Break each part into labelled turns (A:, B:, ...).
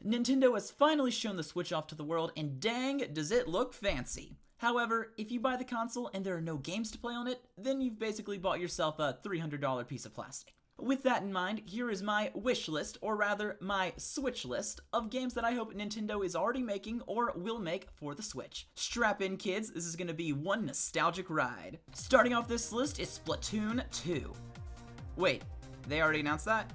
A: Nintendo has finally shown the Switch off to the world, and dang, does it look fancy. However, if you buy the console and there are no games to play on it, then you've basically bought yourself a $300 piece of plastic. With that in mind, here is my wish list, or rather, my Switch list, of games that I hope Nintendo is already making or will make for the Switch. Strap in, kids, this is gonna be one nostalgic ride. Starting off this list is Platoon 2. Wait, they already announced that?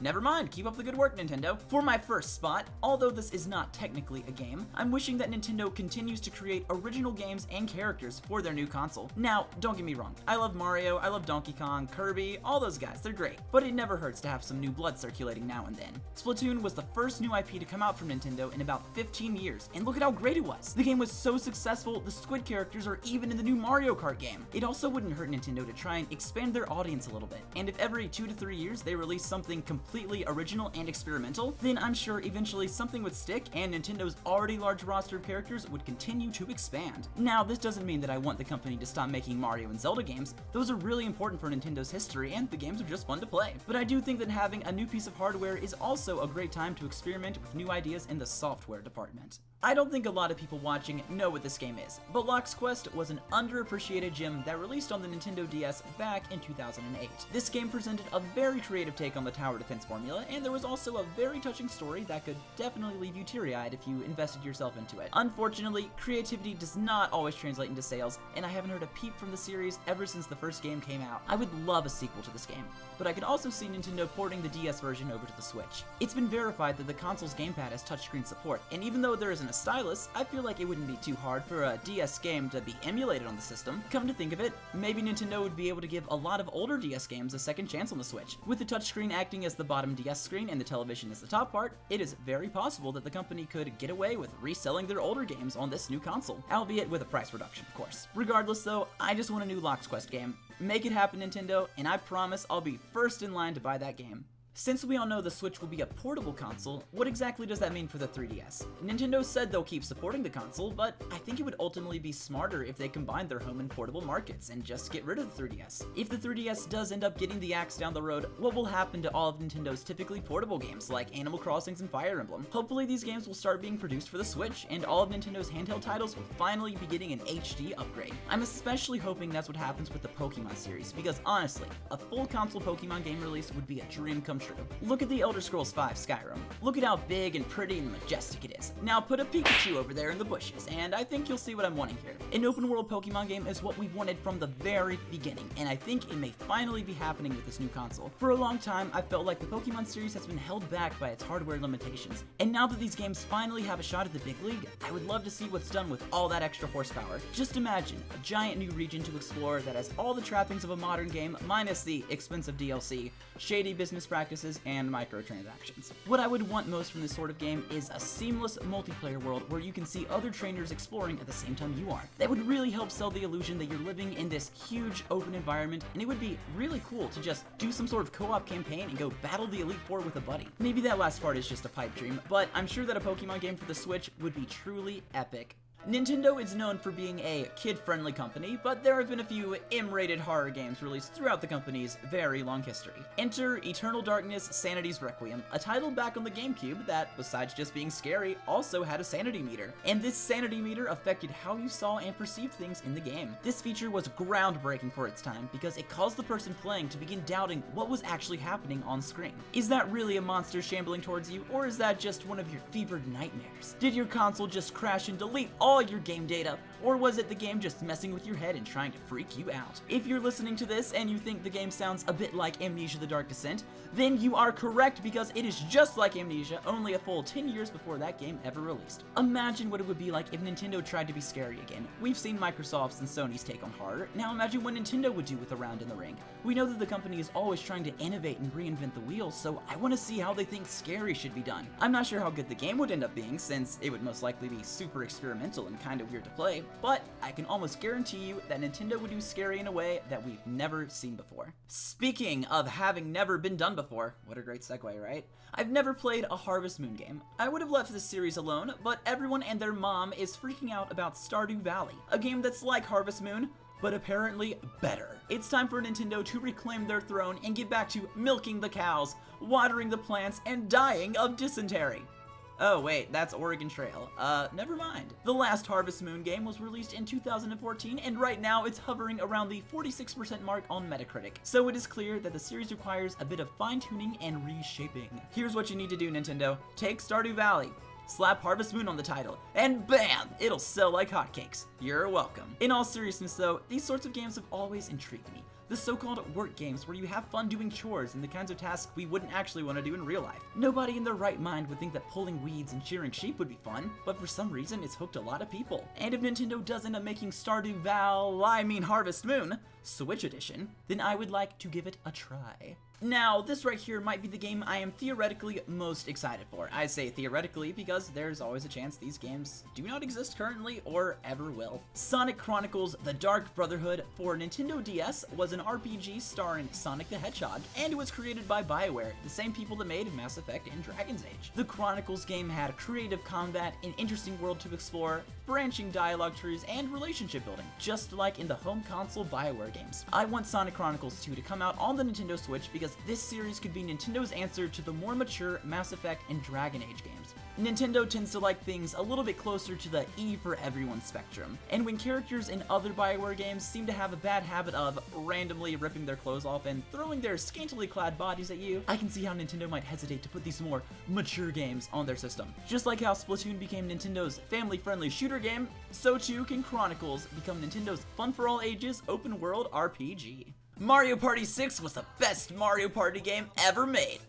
A: Never mind, keep up the good work, Nintendo. For my first spot, although this is not technically a game, I'm wishing that Nintendo continues to create original games and characters for their new console. Now, don't get me wrong, I love Mario, I love Donkey Kong, Kirby, all those guys, they're great, but it never hurts to have some new blood circulating now and then. Splatoon was the first new IP to come out from Nintendo in about 15 years, and look at how great it was. The game was so successful, the Squid characters are even in the new Mario Kart game. It also wouldn't hurt Nintendo to try and expand their audience a little bit, and if every 2 to 3 years they release something completely original and experimental, then I'm sure eventually something would stick and Nintendo's already large roster of characters would continue to expand. Now, this doesn't mean that I want the company to stop making Mario and Zelda games. Those are really important for Nintendo's history and the games are just fun to play. But I do think that having a new piece of hardware is also a great time to experiment with new ideas in the software department. I don't think a lot of people watching know what this game is, but Lock's Quest was an underappreciated gem that released on the Nintendo DS back in 2008. This game presented a very creative take on the tower defense formula, and there was also a very touching story that could definitely leave you teary-eyed if you invested yourself into it. Unfortunately, creativity does not always translate into sales, and I haven't heard a peep from the series ever since the first game came out. I would love a sequel to this game, but I could also see Nintendo porting the DS version over to the Switch. It's been verified that the console's gamepad has touchscreen support, and even though there isn't a stylus, I feel like it wouldn't be too hard for a DS game to be emulated on the system. Come to think of it, maybe Nintendo would be able to give a lot of older DS games a second chance on the Switch. With the touchscreen acting as the bottom DS screen and the television as the top part, it is very possible that the company could get away with reselling their older games on this new console, albeit with a price reduction, of course. Regardless though, I just want a new Lock's Quest game. Make it happen, Nintendo, and I promise I'll be first in line to buy that game. Since we all know the Switch will be a portable console, what exactly does that mean for the 3DS? Nintendo said they'll keep supporting the console, but I think it would ultimately be smarter if they combined their home and portable markets and just get rid of the 3DS. If the 3DS does end up getting the axe down the road, what will happen to all of Nintendo's typically portable games like Animal Crossing and Fire Emblem? Hopefully these games will start being produced for the Switch, and all of Nintendo's handheld titles will finally be getting an HD upgrade. I'm especially hoping that's what happens with the Pokemon series, because honestly, a full console Pokemon game release would be a dream come true. Look at the Elder Scrolls V Skyrim. Look at how big and pretty and majestic it is. Now put a Pikachu over there in the bushes, and I think you'll see what I'm wanting here. An open world Pokemon game is what we've wanted from the very beginning, and I think it may finally be happening with this new console. For a long time, I felt like the Pokemon series has been held back by its hardware limitations, and now that these games finally have a shot at the big league, I would love to see what's done with all that extra horsepower. Just imagine a giant new region to explore that has all the trappings of a modern game, minus the expensive DLC, shady business practices, and microtransactions. What I would want most from this sort of game is a seamless multiplayer world where you can see other trainers exploring at the same time you are. That would really help sell the illusion that you're living in this huge open environment, and it would be really cool to just do some sort of co-op campaign and go battle the Elite Four with a buddy. Maybe that last part is just a pipe dream, but I'm sure that a Pokemon game for the Switch would be truly epic. Nintendo is known for being a kid-friendly company, but there have been a few M-rated horror games released throughout the company's very long history. Enter Eternal Darkness: Sanity's Requiem, a title back on the GameCube that, besides just being scary, also had a sanity meter. And this sanity meter affected how you saw and perceived things in the game. This feature was groundbreaking for its time because it caused the person playing to begin doubting what was actually happening on screen. Is that really a monster shambling towards you, or is that just one of your fevered nightmares? Did your console just crash and delete all your game data, or was it the game just messing with your head and trying to freak you out? If you're listening to this and you think the game sounds a bit like Amnesia: The Dark Descent, then you are correct because it is just like Amnesia, only a full 10 years before that game ever released. Imagine what it would be like if Nintendo tried to be scary again. We've seen Microsoft's and Sony's take on horror, now imagine what Nintendo would do with A Round in the Ring. We know that the company is always trying to innovate and reinvent the wheel, so I want to see how they think scary should be done. I'm not sure how good the game would end up being, since it would most likely be super experimental and kind of weird to play, but I can almost guarantee you that Nintendo would do scary in a way that we've never seen before. Speaking of having never been done before, what a great segue, right? I've never played a Harvest Moon game. I would have left this series alone, but everyone and their mom is freaking out about Stardew Valley, a game that's like Harvest Moon, but apparently better. It's time for Nintendo to reclaim their throne and get back to milking the cows, watering the plants, and dying of dysentery. Oh wait, that's Oregon Trail. Never mind. The last Harvest Moon game was released in 2014, and right now it's hovering around the 46% mark on Metacritic. So it is clear that the series requires a bit of fine-tuning and reshaping. Here's what you need to do, Nintendo. Take Stardew Valley, slap Harvest Moon on the title, and bam! It'll sell like hotcakes. You're welcome. In all seriousness though, these sorts of games have always intrigued me. The so-called work games where you have fun doing chores and the kinds of tasks we wouldn't actually want to do in real life. Nobody in their right mind would think that pulling weeds and shearing sheep would be fun, but for some reason it's hooked a lot of people. And if Nintendo does end up making Harvest Moon, Switch Edition, then I would like to give it a try. Now, this right here might be the game I am theoretically most excited for. I say theoretically because there's always a chance these games do not exist currently or ever will. Sonic Chronicles: The Dark Brotherhood for Nintendo DS was an RPG starring Sonic the Hedgehog, and it was created by BioWare, the same people that made Mass Effect and Dragon's Age. The Chronicles game had creative combat, an interesting world to explore, branching dialogue trees, and relationship building, just like in the home console BioWare games. I want Sonic Chronicles 2 to come out on the Nintendo Switch because this series could be Nintendo's answer to the more mature Mass Effect and Dragon Age games. Nintendo tends to like things a little bit closer to the E for everyone spectrum, and when characters in other BioWare games seem to have a bad habit of randomly ripping their clothes off and throwing their scantily clad bodies at you, I can see how Nintendo might hesitate to put these more mature games on their system. Just like how Platoon became Nintendo's family-friendly shooter game, so too can Chronicles become Nintendo's fun-for-all-ages open-world RPG. Mario Party 6 was the best Mario Party game ever made.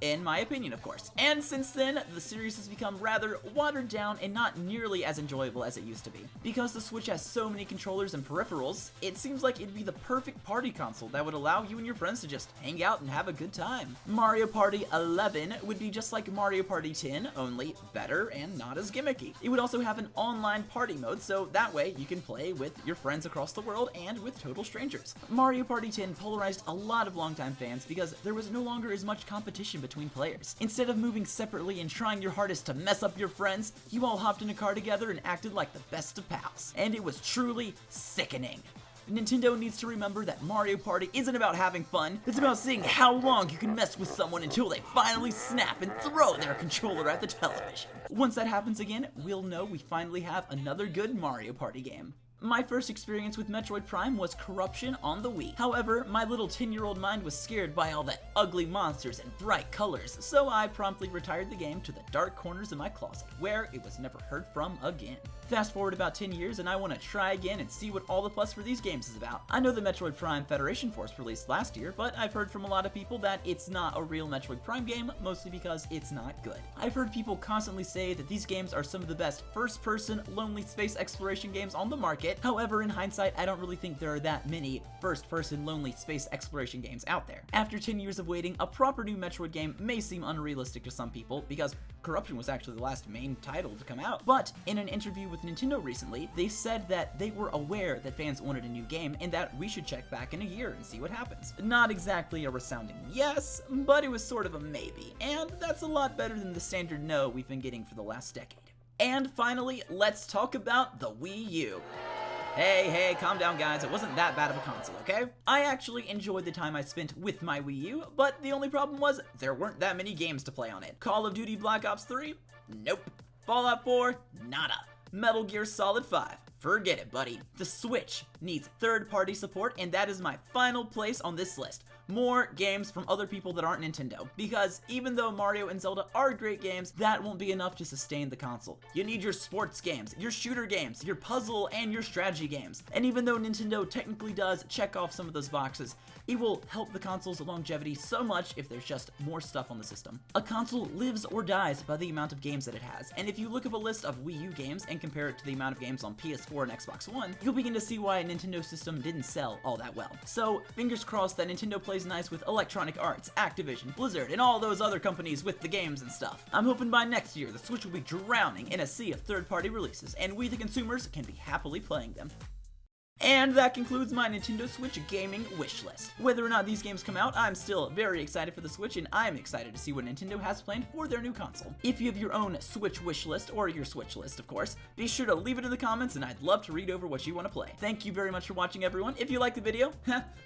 A: In my opinion, of course. And since then, the series has become rather watered down and not nearly as enjoyable as it used to be. Because the Switch has so many controllers and peripherals, it seems like it'd be the perfect party console that would allow you and your friends to just hang out and have a good time. Mario Party 11 would be just like Mario Party 10, only better and not as gimmicky. It would also have an online party mode, so that way you can play with your friends across the world and with total strangers. Mario Party 10 polarized a lot of longtime fans because there was no longer as much competition between players. Instead of moving separately and trying your hardest to mess up your friends, you all hopped in a car together and acted like the best of pals. And it was truly sickening. Nintendo needs to remember that Mario Party isn't about having fun, it's about seeing how long you can mess with someone until they finally snap and throw their controller at the television. Once that happens again, we'll know we finally have another good Mario Party game. My first experience with Metroid Prime was Corruption on the Wii. However, my little 10-year-old mind was scared by all the ugly monsters and bright colors, so I promptly retired the game to the dark corners of my closet, where it was never heard from again. Fast forward about 10 years and I want to try again and see what all the fuss for these games is about. I know the Metroid Prime Federation Force released last year, but I've heard from a lot of people that it's not a real Metroid Prime game, mostly because it's not good. I've heard people constantly say that these games are some of the best first-person, lonely space exploration games on the market. However, in hindsight, I don't really think there are that many first-person, lonely space exploration games out there. After 10 years of waiting, a proper new Metroid game may seem unrealistic to some people, because Corruption was actually the last main title to come out. But in an interview with Nintendo recently, they said that they were aware that fans wanted a new game and that we should check back in a year and see what happens. Not exactly a resounding yes, but it was sort of a maybe, and that's a lot better than the standard no we've been getting for the last decade. And finally, let's talk about the Wii U. Hey, calm down guys, it wasn't that bad of a console, okay? I actually enjoyed the time I spent with my Wii U, but the only problem was there weren't that many games to play on it. Call of Duty Black Ops 3? Nope. Fallout 4? Nada. Metal Gear Solid 5? Forget it, buddy. The Switch needs third-party support, and that is my final place on this list. More games from other people that aren't Nintendo, because even though Mario and Zelda are great games, that won't be enough to sustain the console. You need your sports games, your shooter games, your puzzle, and your strategy games. And even though Nintendo technically does check off some of those boxes, it will help the console's longevity so much if there's just more stuff on the system. A console lives or dies by the amount of games that it has, and if you look up a list of Wii U games and compare it to the amount of games on PS4 and Xbox One, you'll begin to see why a Nintendo system didn't sell all that well. So, fingers crossed that Nintendo plays nice with Electronic Arts, Activision, Blizzard, and all those other companies with the games and stuff. I'm hoping by next year the Switch will be drowning in a sea of third-party releases, and we the consumers can be happily playing them. And that concludes my Nintendo Switch gaming wish list. Whether or not these games come out, I'm still very excited for the Switch, and I'm excited to see what Nintendo has planned for their new console. If you have your own Switch wish list, or your Switch list of course, be sure to leave it in the comments and I'd love to read over what you want to play. Thank you very much for watching everyone. If you liked the video,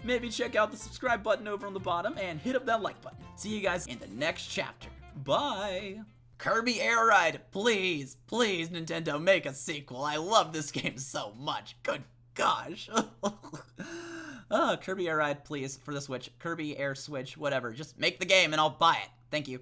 A: maybe check out the subscribe button over on the bottom and hit up that like button. See you guys in the next chapter. Bye! Kirby Air Ride, please, please, Nintendo, make a sequel. I love this game so much. Good gosh. Kirby Air Ride, please, for the Switch. Kirby Air Switch, whatever. Just make the game and I'll buy it. Thank you.